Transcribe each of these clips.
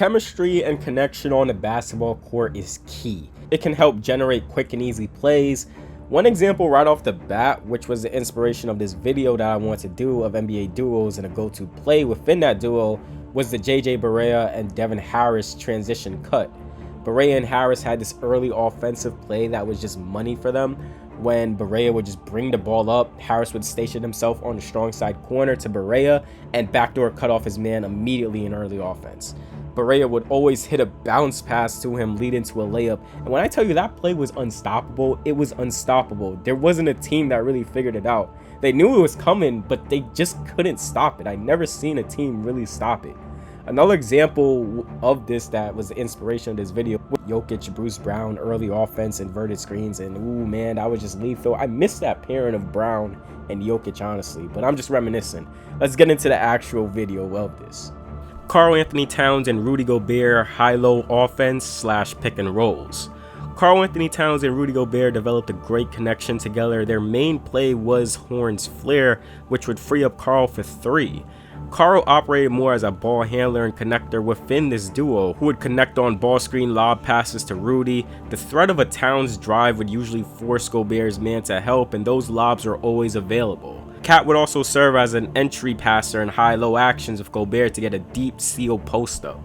Chemistry and connection on the basketball court is key. It can help generate quick and easy plays. One example right off the bat, which was the inspiration of this video that I want to do of NBA duos and a go-to play within that duo, was the JJ Barea and Devin Harris transition cut. Barea and Harris had this early offensive play that was just money for them. When Barea would just bring the ball up, Harris would station himself on the strong side corner to Barea and backdoor cut off his man immediately in early offense. Barea would always hit a bounce pass to him leading to a layup, and when I tell you that play was unstoppable, it was unstoppable. There wasn't a team that really figured it out. They knew it was coming, but they just couldn't stop it. I never seen a team really stop it. Another example of this that was the inspiration of this video with Jokic, Bruce Brown, early offense, inverted screens, and ooh man, that was just lethal. I miss that pairing of Brown and Jokic honestly, but I'm just reminiscing. Let's get into the actual video of this. Karl-Anthony Towns and Rudy Gobert high-low offense / pick and rolls. Karl-Anthony Towns and Rudy Gobert developed a great connection together. Their main play was Horn's flare, which would free up Karl for three. Karl operated more as a ball handler and connector within this duo, who would connect on ball screen lob passes to Rudy. The threat of a Towns drive would usually force Gobert's man to help, and those lobs were always available. Cat would also serve as an entry passer in high-low actions with Gobert to get a deep seal post-up.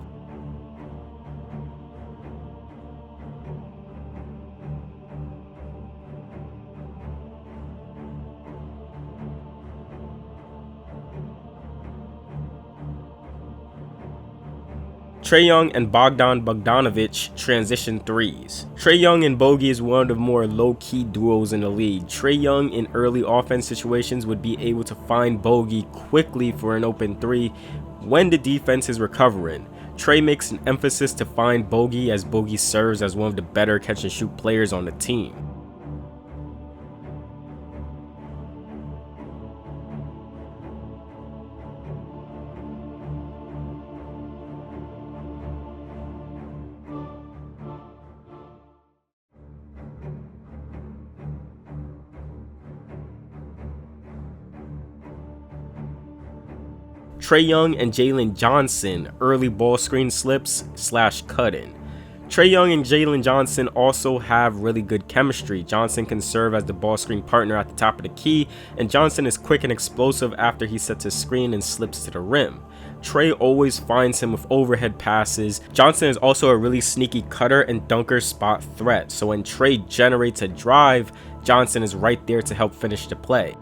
Trae Young and Bogdan Bogdanovic transition threes. Trae Young and Bogey is one of the more low-key duos in the league. Trae Young in early offense situations would be able to find Bogey quickly for an open three when the defense is recovering. Trae makes an emphasis to find Bogey as Bogey serves as one of the better catch-and-shoot players on the team. Trae Young and Jalen Johnson early ball screen slips / cut-in. Trae Young and Jalen Johnson also have really good chemistry. Johnson can serve as the ball screen partner at the top of the key, and Johnson is quick and explosive after he sets his screen and slips to the rim. Trae always finds him with overhead passes. Johnson is also a really sneaky cutter and dunker spot threat, so when Trae generates a drive, Johnson is right there to help finish the play.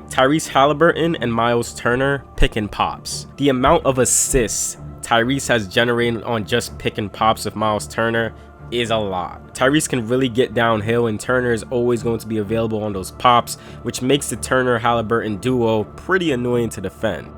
Tyrese Haliburton and Myles Turner pick and pops. The amount of assists Tyrese has generated on just pick and pops with Myles Turner is a lot. Tyrese can really get downhill, and Turner is always going to be available on those pops, which makes the Turner-Haliburton duo pretty annoying to defend.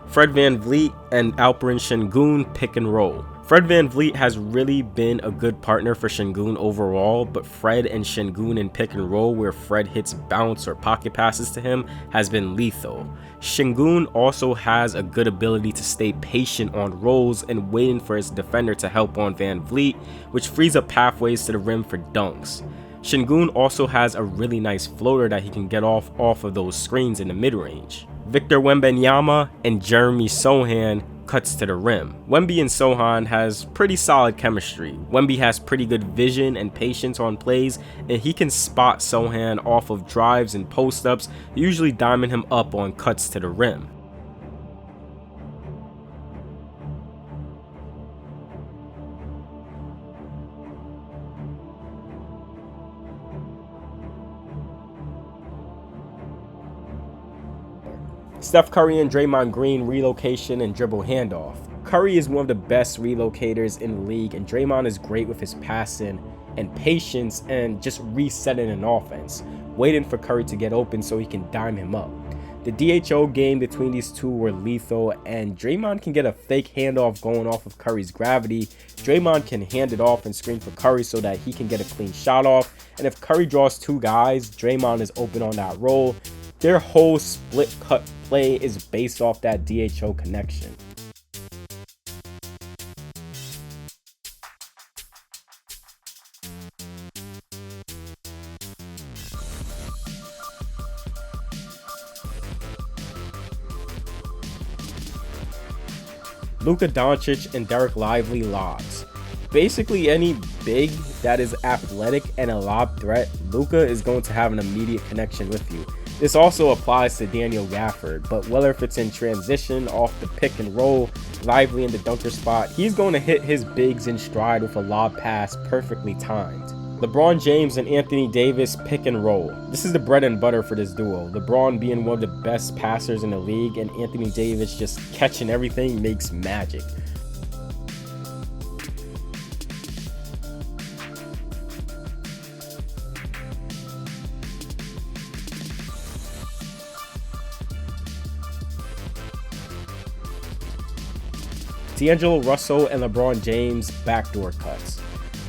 Fred VanVleet and Alperen Sengun pick and roll. Fred VanVleet has really been a good partner for Sengun overall, but Fred and Sengun in pick and roll where Fred hits bounce or pocket passes to him has been lethal. Sengun also has a good ability to stay patient on rolls and waiting for his defender to help on VanVleet, which frees up pathways to the rim for dunks. Sengun also has a really nice floater that he can get off of those screens in the mid-range. Victor Wembanyama and Jeremy Sohan cuts to the rim. Wemby and Sohan has pretty solid chemistry. Wemby has pretty good vision and patience on plays, and he can spot Sohan off of drives and post-ups, usually diming him up on cuts to the rim. Steph Curry and Draymond Green relocation and dribble handoff. Curry is one of the best relocators in the league, and Draymond is great with his passing and patience and just resetting an offense, waiting for Curry to get open so he can dime him up. The DHO game between these two were lethal, and Draymond can get a fake handoff going off of Curry's gravity. Draymond can hand it off and screen for Curry so that he can get a clean shot off, and if Curry draws two guys, Draymond is open on that roll. Their whole split cut play is based off that DHO connection. Luka Doncic and Derek Lively lobs. Basically any big that is athletic and a lob threat, Luka is going to have an immediate connection with you. This also applies to Daniel Gafford, but whether if it's in transition, off the pick and roll, Lively in the dunker spot, he's going to hit his bigs in stride with a lob pass perfectly timed. LeBron James and Anthony Davis pick and roll. This is the bread and butter for this duo. LeBron being one of the best passers in the league and Anthony Davis just catching everything makes magic. D'Angelo Russell and LeBron James backdoor cuts.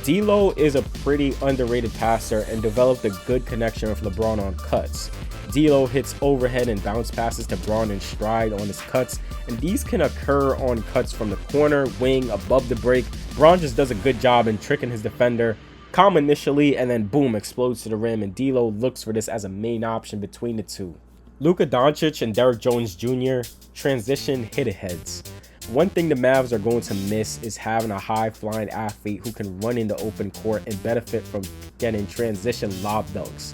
D'Lo is a pretty underrated passer and developed a good connection with LeBron on cuts. D'Lo hits overhead and bounce passes to Bron in stride on his cuts, and these can occur on cuts from the corner, wing, above the break. Bron just does a good job in tricking his defender, calm initially, and then boom, explodes to the rim, and D'Lo looks for this as a main option between the two. Luka Doncic and Derrick Jones Jr. transition hit-aheads. One thing the Mavs are going to miss is having a high-flying athlete who can run in the open court and benefit from getting transition lob dunks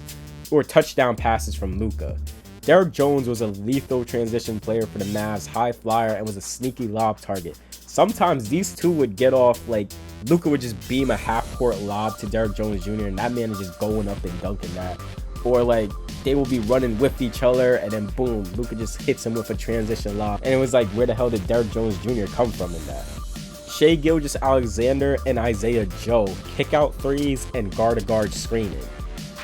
or touchdown passes from Luka. Derrick Jones was a lethal transition player for the Mavs, high flyer, and was a sneaky lob target. Sometimes these two would get off, like Luka would just beam a half-court lob to Derrick Jones Jr. and that man is just going up and dunking that. Or like they will be running with each other and then boom, Luka just hits him with a transition lob. And it was like, where the hell did Derrick Jones Jr. come from in that? Shai Gilgeous-Alexander and Isaiah Joe kick out threes and guard-to-guard screening.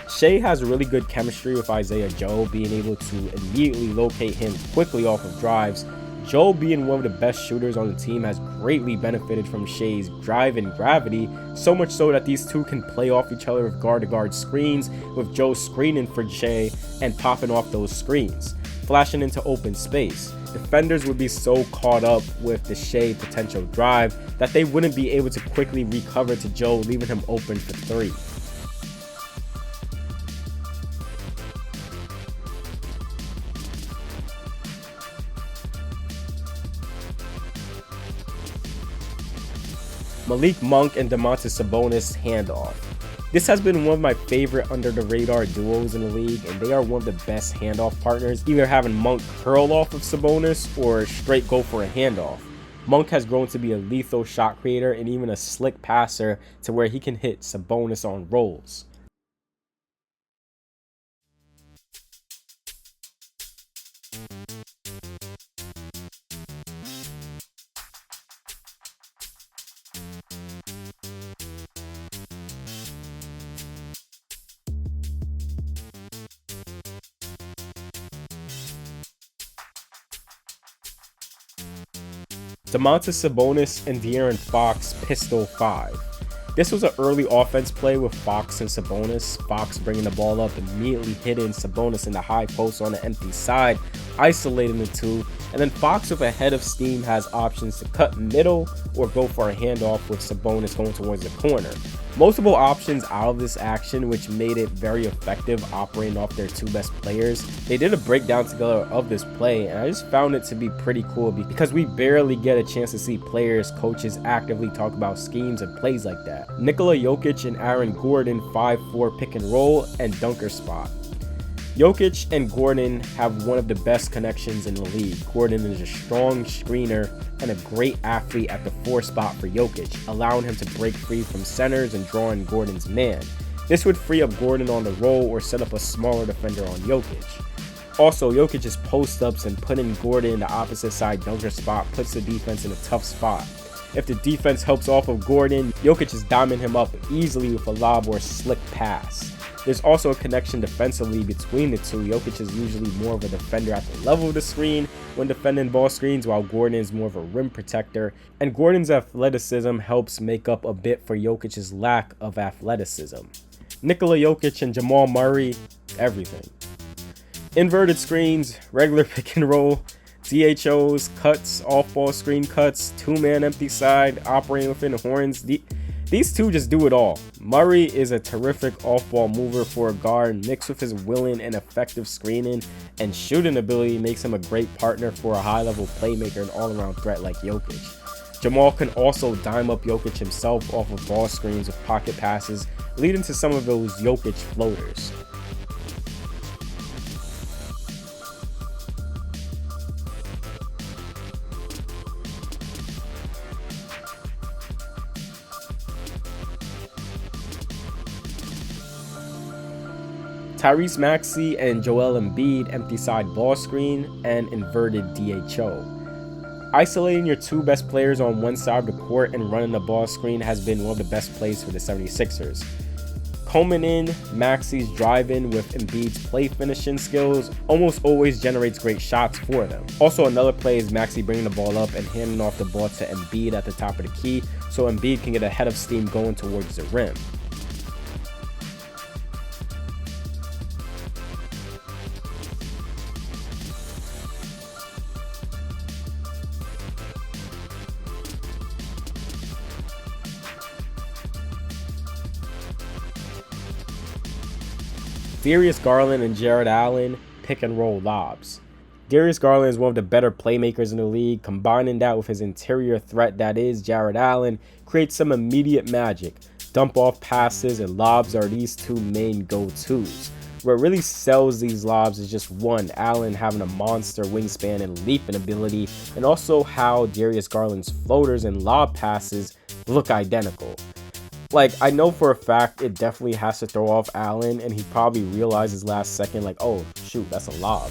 Shai has really good chemistry with Isaiah Joe, being able to immediately locate him quickly off of drives. Joe, being one of the best shooters on the team, has greatly benefited from Shai's drive and gravity, so much so that these two can play off each other with guard-to-guard screens, with Joe screening for Shai and popping off those screens, flashing into open space. Defenders would be so caught up with the Shai potential drive that they wouldn't be able to quickly recover to Joe, leaving him open for three. Malik Monk and Domantas Sabonis handoff. This has been one of my favorite under-the-radar duos in the league, and they are one of the best handoff partners, either having Monk curl off of Sabonis or straight go for a handoff. Monk has grown to be a lethal shot creator and even a slick passer to where he can hit Sabonis on rolls. Domantas Sabonis and De'Aaron Fox Pistol 5. This was an early offense play with Fox and Sabonis. Fox bringing the ball up, immediately hitting Sabonis in the high post on the empty side, isolating the two, and then Fox with a head of steam has options to cut middle or go for a handoff with Sabonis going towards the corner. Multiple options out of this action, which made it very effective operating off their two best players. They did a breakdown together of this play, and I just found it to be pretty cool because we barely get a chance to see players, coaches actively talk about schemes and plays like that. Nikola Jokic and Aaron Gordon 5-4 pick and roll and dunker spot. Jokic and Gordon have one of the best connections in the league. Gordon is a strong screener and a great athlete at the 4 spot for Jokic, allowing him to break free from centers and draw in Gordon's man. This would free up Gordon on the roll or set up a smaller defender on Jokic. Also, Jokic's post-ups and putting Gordon in the opposite side dunker spot puts the defense in a tough spot. If the defense helps off of Gordon, Jokic is diming him up easily with a lob or slick pass. There's also a connection defensively between the two. Jokic is usually more of a defender at the level of the screen when defending ball screens, while Gordon is more of a rim protector, and Gordon's athleticism helps make up a bit for Jokic's lack of athleticism. Nikola Jokic and Jamal Murray, everything. Inverted screens, regular pick and roll, DHOs, cuts, off-ball screen cuts, two-man empty side, operating within the horns. These two just do it all. Murray is a terrific off-ball mover for a guard, mixed with his willing and effective screening and shooting ability makes him a great partner for a high-level playmaker and all-around threat like Jokic. Jamal can also dime up Jokic himself off of ball screens with pocket passes, leading to some of those Jokic floaters. Tyrese Maxey and Joel Embiid empty side ball screen and inverted DHO. Isolating your two best players on one side of the court and running the ball screen has been one of the best plays for the 76ers. Combing in Maxey's drive-in with Embiid's play finishing skills almost always generates great shots for them. Also, another play is Maxey bringing the ball up and handing off the ball to Embiid at the top of the key so Embiid can get a head of steam going towards the rim. Darius Garland and Jared Allen pick and roll lobs. Darius Garland is one of the better playmakers in the league. Combining that with his interior threat that is Jared Allen creates some immediate magic. Dump off passes and lobs are these two main go-tos. What really sells these lobs is just one, Allen having a monster wingspan and leaping ability, and also how Darius Garland's floaters and lob passes look identical. Like, I know for a fact it definitely has to throw off Allen, and he probably realizes last second, like, oh, shoot, that's a lob.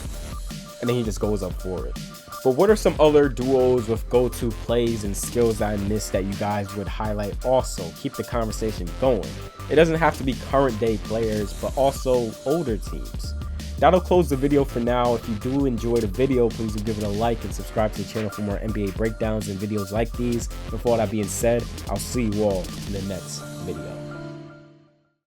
And then he just goes up for it. But what are some other duos with go-to plays and skills that I missed that you guys would highlight also? Keep the conversation going. It doesn't have to be current day players, but also older teams. That'll close the video for now. If you do enjoy the video, please do give it a like and subscribe to the channel for more NBA breakdowns and videos like these. With all that being said, I'll see you all in the next video.